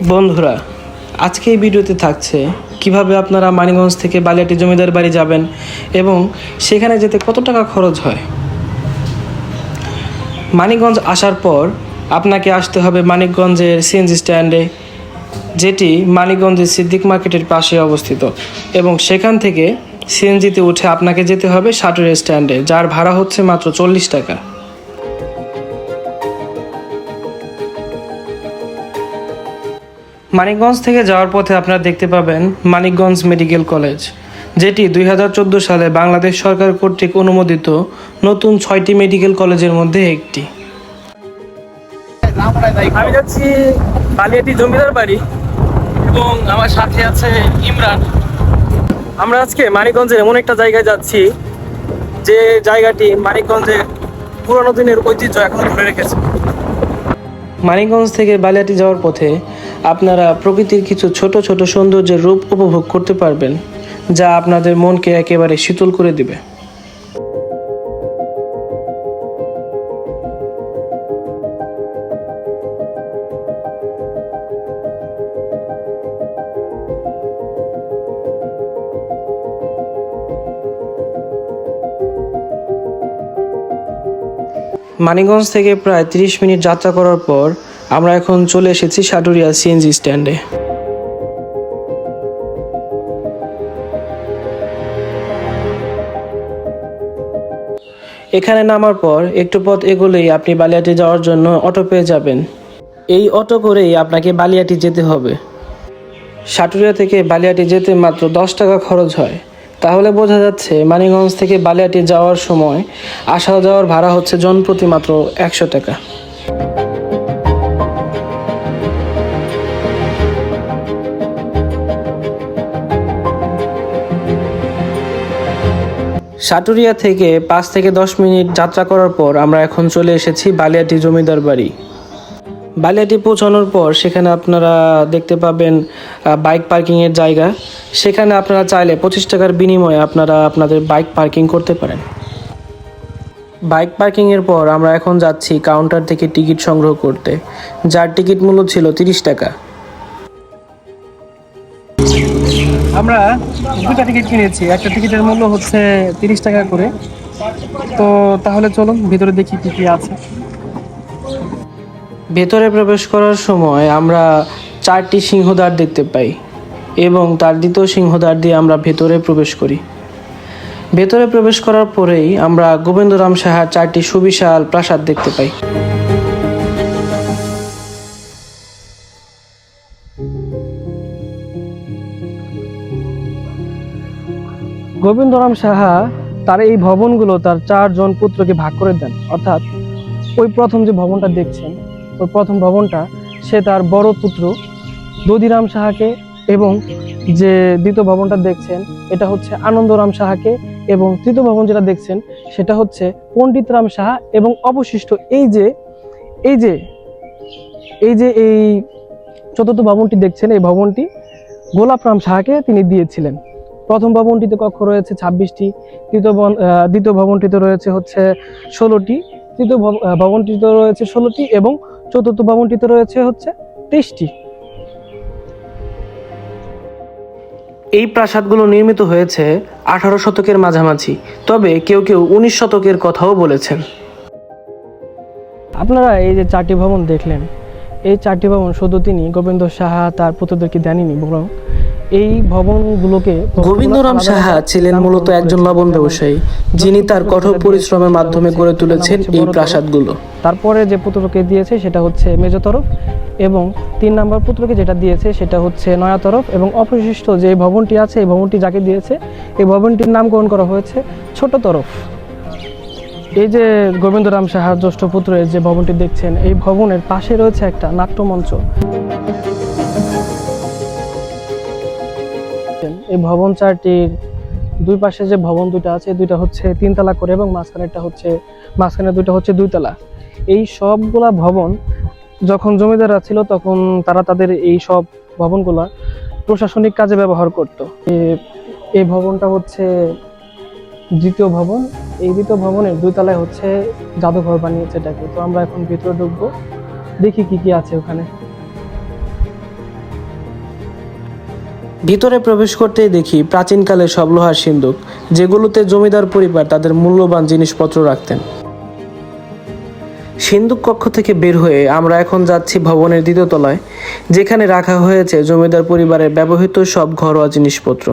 বন্ধুরা, আজকে এই ভিডিওতে থাকছে কিভাবে আপনারা মানিকগঞ্জ থেকে বালিয়াটি জমিদার বাড়ি যাবেন এবং সেখানে যেতে কত টাকা খরচ হয়। মানিকগঞ্জ আসার পর আপনাকে আসতে হবে মানিকগঞ্জের সিএনজি স্ট্যান্ডে, যেটি মানিকগঞ্জের সিদ্দিক মার্কেটের পাশে অবস্থিত, এবং সেখান থেকে সিএনজিতে উঠে আপনাকে যেতে হবে সাটুরিয়া স্ট্যান্ডে, যার ভাড়া হচ্ছে মাত্র 40 টাকা। মানিকগঞ্জ থেকে যাওয়ার পথে আপনারা দেখতে পাবেন মানিকগঞ্জ মেডিকেল কলেজ, যেটি 2014 সালে বাংলাদেশ সরকার কর্তৃক অনুমোদিত নতুন 6টি মেডিকেল কলেজের মধ্যে একটি। আমি যাচ্ছি বালিয়াটি জমিদার বাড়ি এবং আমার সাথে আছে ইমরান। আমরা আজকে মানিকগঞ্জের এমন একটা জায়গায় যাচ্ছি যে জায়গাটি মানিকগঞ্জের পুরনো দিনের ঐতিহ্য এখন ধরে রেখেছে। মানিকগঞ্জ থেকে বালিয়াটি যাওয়ার পথে আপনারা প্রকৃতির কিছু ছোট ছোট সৌন্দর্যের রূপ উপভোগ করতে পারবেন, যা আপনাদের মনকে একেবারে শীতল করে দিবে। মানিকগঞ্জ থেকে প্রায় 30 মিনিট যাত্রা করার পর আমরা এখন চলে এসেছি সাটুরিয়া সিএনজি স্ট্যান্ডে। এখানে নামার পর একটু পথ এগোলেই আপনি বালিয়াটি যাওয়ার জন্য অটো পেয়ে যাবেন। এই অটো করেই আপনাকে বালিয়াটি যেতে হবে। সাটুরিয়া থেকে বালিয়াটি যেতে মাত্র 10 টাকা খরচ হয়। তাহলে বোঝা যাচ্ছে মানিকগঞ্জ থেকে বালিয়াটি যাওয়ার সময় আসা যাওয়ার ভাড়া হচ্ছে জনপ্রতি মাত্র 100 টাকা। সাটুরিয়া থেকে 5 থেকে 10 মিনিট যাত্রা করার পর আমরা এখন চলে এসেছি বালিয়াটি জমিদার বাড়ি। বালিয়াটি পৌঁছানোর পর সেখানে আপনারা দেখতে পাবেন বাইক পার্কিংয়ের জায়গা। সেখানে আপনারা চাইলে 25 টাকার বিনিময়ে আপনারা আপনাদের বাইক পার্কিং করতে পারেন। বাইক পার্কিংয়ের পর আমরা এখন যাচ্ছি কাউন্টার থেকে টিকিট সংগ্রহ করতে, যার টিকিট মূল্য ছিল 30 টাকা। আমরা দুটা টিকিট কিনেছি, একটা টিকিটের মূল্য হচ্ছে 30 টাকা করে। তো তাহলে চলুন ভিতরে দেখি কি কি আছে। ভেতরে প্রবেশ করার সময় আমরা 4টি সিংহদ্বার দেখতে পাই এবং তার দ্বিতীয় সিংহদ্বার দিয়ে আমরা ভেতরে প্রবেশ করি। ভেতরে প্রবেশ করার পরেই আমরা গোবিন্দরাম সাহার 4টি সুবিশাল প্রাসাদ দেখতে পাই। গোবিন্দরাম সাহা তার এই ভবনগুলো তার 4 জন পুত্রকে ভাগ করে দেন, অর্থাৎ ওই প্রথম যে ভবনটা দেখছেন, ওই প্রথম ভবনটা সে তার বড় পুত্র দধিরাম সাহাকে, এবং যে দ্বিতীয় ভবনটা দেখছেন এটা হচ্ছে আনন্দরাম সাহাকে, এবং তৃতীয় ভবন যেটা দেখছেন সেটা হচ্ছে পণ্ডিতরাম সাহা, এবং অবশিষ্ট এই যে এই চতুর্থ ভবনটি দেখছেন, এই ভবনটি গোলাপরাম সাহাকে তিনি দিয়েছিলেন। প্রথম ভবনটিতে কক্ষ রয়েছে 26টি, দ্বিতীয় ভবনটিতে রয়েছে হচ্ছে 16টি, তৃতীয় ভবনটিতে রয়েছে 16টি, এবং চতুর্থ ভবনটিতে রয়েছে হচ্ছে 23টি। এই প্রাসাদগুলো নির্মিত হয়েছে 18 শতকের মাঝামাঝি, তবে কেউ কেউ 19 শতকের কথাও বলেছেন। আপনারা এই যে 4টি ভবন দেখলেন, এই 4টি ভবন শুধু তিনি গোবিন্দ সাহা তার পুত্রদেরকে দেননি, বরং এই ভবনগুলোকে গোবিন্দরাম সাহা ছিলেন মূলত একজন লবণ ব্যবসায়ী, যিনি তার কঠোর পরিশ্রমের মাধ্যমে গড়ে তুলেছেন এই প্রাসাদগুলো। তারপরে যে পুত্রকে দিয়েছে সেটা হচ্ছে মেজ তরফ, এবং 3 নম্বর পুত্রকে যেটা দিয়েছে সেটা হচ্ছে নয়া তরফ, এবং অবশিষ্ট যে ভবনটি আছে এই ভবনটি যাকে দিয়েছে এই ভবনটির নামকরণ করা হয়েছে ছোট তরফ। এই যে গোবিন্দরাম সাহার জ্যেষ্ঠ পুত্রের যে ভবনটি দেখছেন, এই ভবনের পাশে রয়েছে একটা নাট্যমঞ্চ। এই ভবন 4টির দুই পাশে যে ভবন দুটো আছে, দুইটা হচ্ছে 3 তলা করে, এবং মাঝখানে দুইটা হচ্ছে 2 তলা। এই সবগুলা ভবন যখন জমিদাররা ছিল তখন তারা তাদের এই সব ভবনগুলা প্রশাসনিক কাজে ব্যবহার করত। এই ভবনটা হচ্ছে দ্বিতীয় ভবন। এই দ্বিতীয় ভবনের 2 তলায় হচ্ছে জাদুঘর বানিয়েছে এটাকে। তো আমরা এখন ভিতরে ঢুকবো, দেখি কি কি আছে ওখানে। ভিতরে প্রবেশ করতেই দেখি প্রাচীনকালের সব লোহার সিন্দুক, যেগুলোতে জমিদার পরিবার তাদের মূল্যবান জিনিসপত্র রাখতেন। সিন্দুক কক্ষ থেকে বের হয়ে আমরা এখন যাচ্ছি ভবনের দ্বিতীয় তলায়, যেখানে রাখা হয়েছে জমিদার পরিবারের ব্যবহৃত সব ঘরোয়া জিনিসপত্র।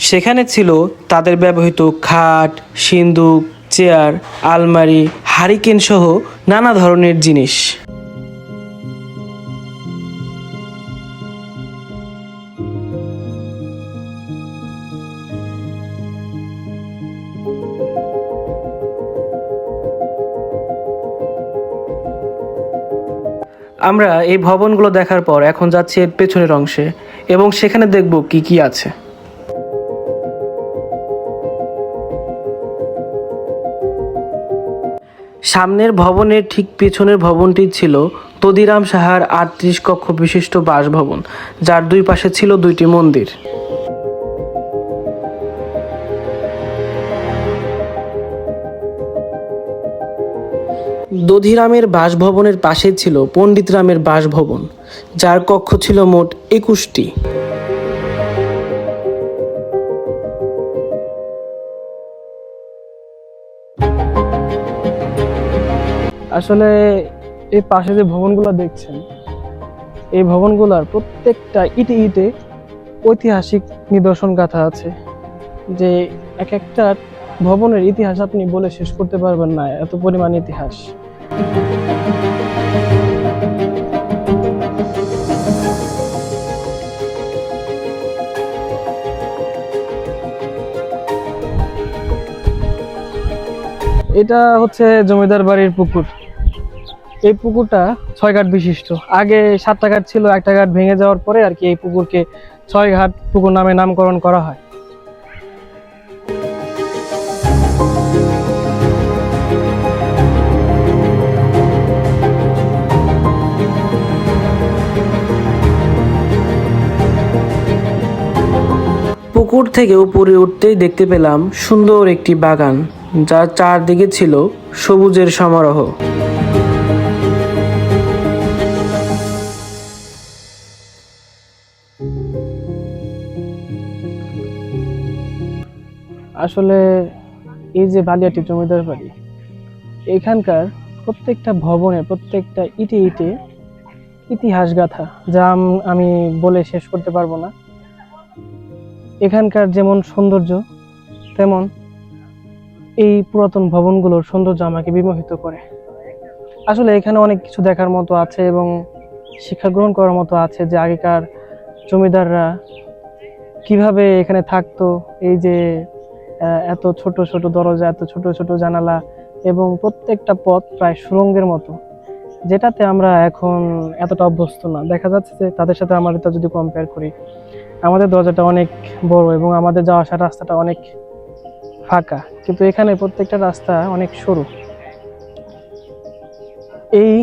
সেখানে ছিল তাদের ব্যবহৃত খাট, সিন্দুক, চেয়ার, আলমারি, হারিকেন সহ নানা ধরনের জিনিস। আমরা এই ভবনগুলো দেখার পর এখন যাচ্ছি এর পেছনের অংশে এবং সেখানে দেখব কি কি আছে। সামনের ভবনের ঠিক পেছনের ভবনটি ছিল তদিরাম সাহার ৩৮ কক্ষ বিশিষ্ট বাসভবন, যার দুই পাশে ছিল দুইটি মন্দির। দধিরামের বাসভবনের পাশে ছিল পণ্ডিত রামের বাসভবন, যার কক্ষ ছিল মোট ২১টি। আসলে এই পাশে যে ভবনগুলো দেখছেন, এই ভবনগুলোর প্রত্যেকটা ইটে ইটে ঐতিহাসিক নিদর্শন গাথা আছে, যে এক একটা ভবনের ইতিহাস আপনি বলে শেষ করতে পারবেন না, এত পরিমাণ ইতিহাস। এটা হচ্ছে জমিদার বাড়ির পুকুর। এই পুকুরটা ৬ ঘাট বিশিষ্ট। আগে ৭টা ঘাট ছিল, একটা ঘাট ভেঙে যাওয়ার পরে আর কি এই পুকুরকে ৬ ঘাট পুকুর নামে নামকরণ করা হয়। পুকুর থেকে উপরে উঠতেই দেখতে পেলাম সুন্দর একটি বাগান, যার চারদিকে ছিল সবুজের সমারোহ। আসলে এই যে বালিয়াটি জমিদার বাড়ি, এখানকার প্রত্যেকটা ভবনে প্রত্যেকটা ইটে ইটে ইতিহাস গাথা, যা আমি বলে শেষ করতে পারবো না। এখানকার যেমন সৌন্দর্য, তেমন এই পুরাতন ভবনগুলোর সৌন্দর্য আমাকে বিমোহিত করে। আসলে এখানে অনেক কিছু দেখার মতো আছে এবং শিক্ষা গ্রহণ করার মতো আছে, যে আগেকার জমিদাররা কিভাবে এখানে থাকতো। এই যে এত ছোট ছোট দরজা, এত ছোট ছোট জানালা এবং প্রত্যেকটা পথ প্রায় সুড়ঙ্গের মতো, যেটাতে আমরা এখন এতটা অভ্যস্ত না। দেখা যাচ্ছে যে তাদের সাথে আমাদেরটা যদি কম্পেয়ার করি, আমাদের দরজাটা অনেক বড় এবং আমাদের যাওয়া আসার রাস্তাটা অনেক ফাঁকা, কিন্তু এখানে প্রত্যেকটা রাস্তা অনেক সরু। এই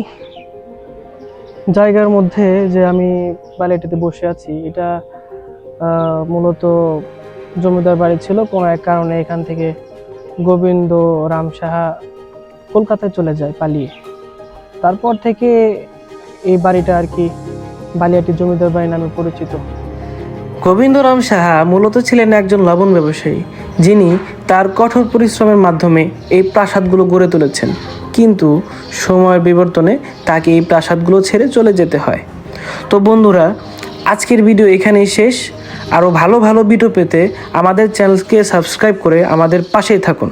জায়গার মধ্যে যে আমি বালিয়াটিতে বসে আছি, এটা মূলত জমিদার বাড়ি ছিল। কোনো এক কারণে এখান থেকে গোবিন্দ রাম সাহা কলকাতায় চলে যায় পালিয়ে। তারপর থেকে এই বাড়িটা আর কি বালিয়াটি জমিদার বাড়ি নামে পরিচিত। গোবিন্দরাম সাহা মূলত ছিলেন একজন লবণ ব্যবসায়ী, যিনি তার কঠোর পরিশ্রমের মাধ্যমে এই প্রাসাদগুলো গড়ে তুলেছেন, কিন্তু সময়ের বিবর্তনে তাকে এই প্রাসাদগুলো ছেড়ে চলে যেতে হয়। তো বন্ধুরা, আজকের ভিডিও এখানেই শেষ। আরও ভালো ভালো ভিডিও পেতে আমাদের চ্যানেলকে সাবস্ক্রাইব করে আমাদের পাশেই থাকুন।